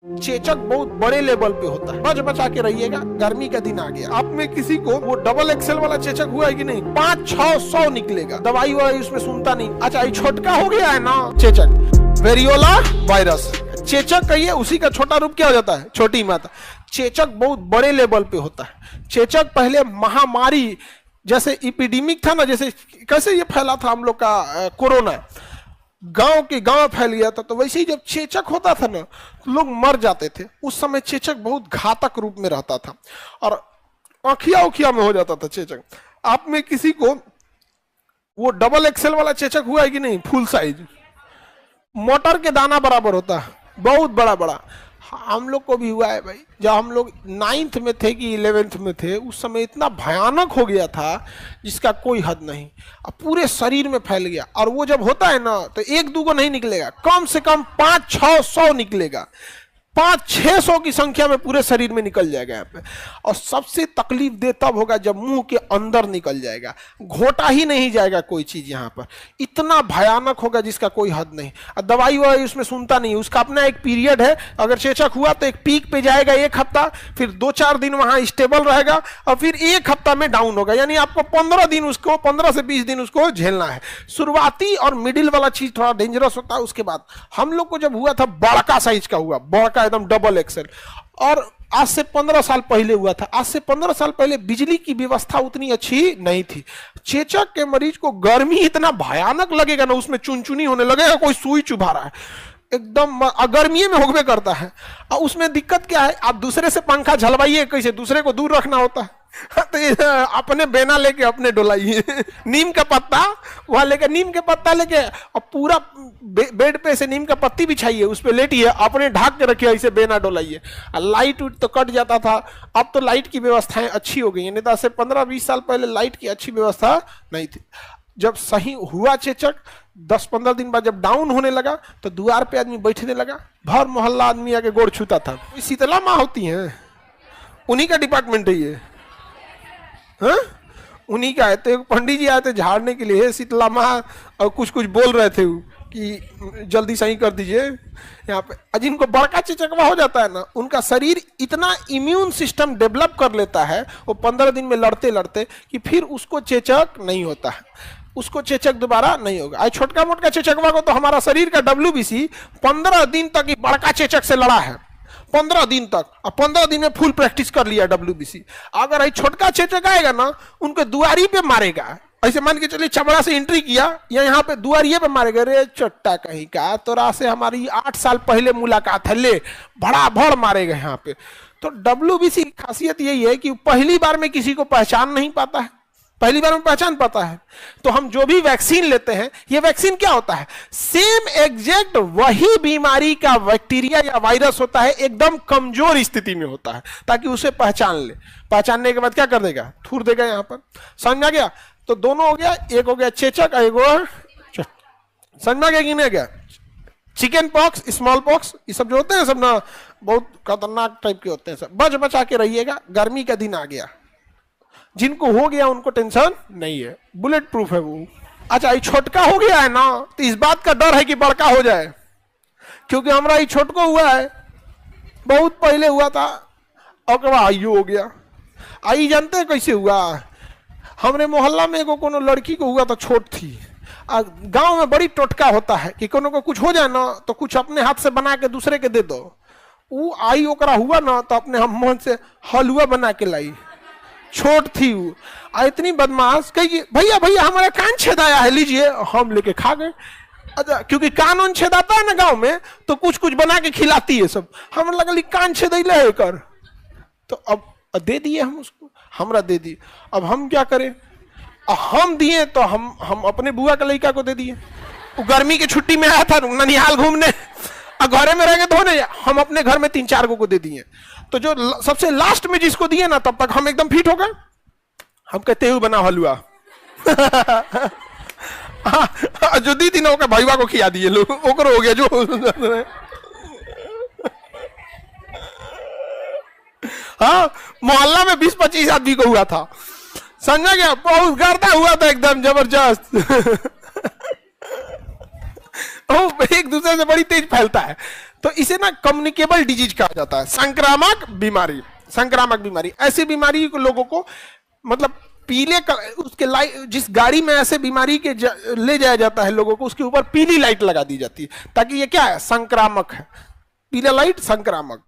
चेचक बहुत बड़े लेवल पे होता है, बच बचा के रहिएगा, गर्मी का दिन आ गया। आप में किसी को वो डबल एक्सेल वाला चेचक हुआ है कि नहीं? 500-600 निकलेगा, दवाई वाई उसमें सुनता नहीं। अच्छा, ये छोटका हो गया है ना चेचक, वेरियोला वायरस। चेचक कहिए, उसी का छोटा रूप क्या हो जाता है? छोटी माता। चेचक बहुत बड़े लेवल पे होता है। चेचक पहले महामारी जैसे इपिडेमिक था ना, जैसे कैसे ये फैला था हम लोग का कोरोना, गांव के गांव फैल गया था, तो वैसे ही जब चेचक होता था ना तो लोग मर जाते थे। उस समय चेचक बहुत घातक रूप में रहता था और आँखिया उखिया में हो जाता था चेचक। आप में किसी को वो डबल एक्सेल वाला चेचक हुआ है कि नहीं? फुल साइज, मोटर के दाना बराबर होता है, बहुत बड़ा बड़ा। हम लोग को भी हुआ है भाई। जब हम लोग 9th में थे कि 11th में थे, उस समय इतना भयानक हो गया था जिसका कोई हद नहीं, अब पूरे शरीर में फैल गया। और वो जब होता है ना तो 1-2 नहीं निकलेगा, कम से कम 500-600 निकलेगा। 500-600 की संख्या में पूरे शरीर में निकल जाएगा यहाँ पे। और सबसे तकलीफ दे तब होगा जब मुंह के अंदर निकल जाएगा, घोटा ही नहीं जाएगा कोई चीज यहाँ पर, इतना भयानक होगा जिसका कोई हद नहीं। और दवाई वाई उसमें सुनता नहीं, उसका अपना एक पीरियड है। अगर चेचक हुआ तो एक पीक पे जाएगा 1 हफ्ता, फिर 2-4 दिन वहां स्टेबल रहेगा और फिर 1 हफ्ता में डाउन होगा। यानी आपको 15 दिन उसको, 15 से 20 दिन उसको झेलना है। शुरुआती और मिडिल वाला चीज थोड़ा डेंजरस होता है। उसके बाद हम लोग को जब हुआ था बड़का साइज का हुआ, बड़का एकदम डबल एक्सेल, और आज से 15 साल पहले हुआ था। आज से 15 साल पहले बिजली की व्यवस्था उतनी अच्छी नहीं थी। चेचक के मरीज को गर्मी इतना भयानक लगेगा ना, उसमें चुनचुनी होने लगेगा, कोई सुई चुभा रहा है, एकदम गर्मी में होगबे करता है। और उसमें दिक्कत क्या है, आप दूसरे से पंखा झलवाइए, कैसे दूसरे को दूर रखना होता है तो अपने बेना लेके अपने डोलाइए, नीम का पत्ता वहां लेके, नीम के पत्ता लेके और पूरा बेड पे से नीम का पत्ती बिछाइए, उस पे लेटिए, अपने ढाक के रखिए, ऐसे बेना डोलाइए। लाइट उट तो कट जाता था, अब तो लाइट की व्यवस्थाएं अच्छी हो गई है, नहीं तो से 15-20 साल पहले लाइट की अच्छी व्यवस्था नहीं थी। जब सही हुआ चेचक, 10-15 दिन बाद जब डाउन होने लगा तो द्वार पे आदमी बैठने लगा, भर मोहल्ला आदमी आके गोड़ छूता था। शीतला माँ होती है, उन्हीं का डिपार्टमेंट है ये, हाँ उन्हीं का है। तो एक पंडित जी आए थे झाड़ने के लिए, शीतला माँ, और कुछ कुछ बोल रहे थे कि जल्दी सही कर दीजिए यहाँ पे। जिनको बड़का चेचकवा हो जाता है ना, उनका शरीर इतना इम्यून सिस्टम डेवलप कर लेता है वो 15 दिन में लड़ते लड़ते कि फिर उसको चेचक नहीं होता है, उसको चेचक दोबारा नहीं होगा। छोटका मोटका चेचकवा को तो हमारा शरीर का WBC 15 दिन तक बड़का चेचक से लड़ा है, 15 दिन तक, और 15 दिन में फुल प्रैक्टिस कर लिया WBC। अगर छोटका चेचक आएगा ना, उनके दुआरी पे मारेगा, ऐसे मान के चलिए चमड़ा से एंट्री किया या यहाँ पे दुआरिये पे मारेगा, रे चट्टा कहीं का, तोरा से हमारी 8 साल पहले मुलाकात है, ले बड़ा भड़ मारेगा यहाँ पे। तो WBC की खासियत यही है कि पहली बार में किसी को पहचान नहीं पाता है, पहली बार में पहचान पाता है। तो हम जो भी वैक्सीन लेते हैं, ये वैक्सीन क्या होता है? सेम एग्जैक्ट वही बीमारी का बैक्टीरिया या वायरस होता है, एकदम कमजोर स्थिति में होता है, ताकि उसे पहचान ले। पहचानने के बाद क्या कर देगा? थूर देगा यहाँ पर। समझ में गया? तो दोनों हो गया, एक हो गया चेचक, एक हो, समझ में गया कि नहीं गया? चिकन पॉक्स, स्मॉल पॉक्स, ये सब जो होते हैं सब ना बहुत खतरनाक टाइप के होते हैं। सब बच बचा के रहिएगा, गर्मी का दिन आ गया। जिनको हो गया उनको टेंशन नहीं है, बुलेट प्रूफ है वो। अच्छा, ये छोटका हो गया है ना, तो इस बात का डर है कि बड़का हो जाए, क्योंकि हमारा ये छोटको हुआ है, बहुत पहले हुआ था, और आइयो हो गया। आई जानते हैं कैसे हुआ? हमरे मोहल्ला में एगो कोनो लड़की को हुआ था, छोट थी। गांव में बड़ी टोटका होता है कि कोनो को कुछ हो जाए ना तो कुछ अपने हाथ से बना के दूसरे के दे दो। वो आई ओकरा हुआ ना तो अपने हम से हलवा बना के लाई, छोट थी वो, इतनी बदमाश, कही भैया भैया हमारा कान छेदाया है, लीजिए। हम लेके खा गए। अच्छा, क्योंकि कान उन छेदाता है ना गांव में, तो कुछ कुछ बना के खिलाती है सब। हम लगल कान छेदैले है कर, तो अब दे दिए हम उसको, हमरा दे दिए। अब हम क्या करें? हम दिए तो हम अपने बुआ के लड़का को दे दिए। वो गर्मी की छुट्टी में आया था ननिहाल घूमने, घरे में रह गए धोने, हम अपने घर में 3-4 को दे दिए। तो जो सबसे लास्ट में जिसको दिए ना, तब तक हम एकदम फिट हो गए। हम कहते हुए बना हलवा जो दी थी ना ओका भाईवा को खिया दिए लोग, ओकरो हो गया जो हाँ, मोहल्ला में 20-25 आदमी को हुआ था। समझा गया? बहुत गर्दा हुआ था एकदम जबरदस्त एक दूसरे से बड़ी तेज फैलता है। तो इसे ना कम्युनिकेबल डिजीज कहा जाता है, संक्रामक बीमारी। संक्रामक बीमारी, ऐसी बीमारी को लोगों को मतलब पीले उसके जिस गाड़ी में ऐसे बीमारी के ले जाया जाता है लोगों को, उसके ऊपर पीली लाइट लगा दी जाती है ताकि ये क्या है, संक्रामक है, पीला लाइट संक्रामक।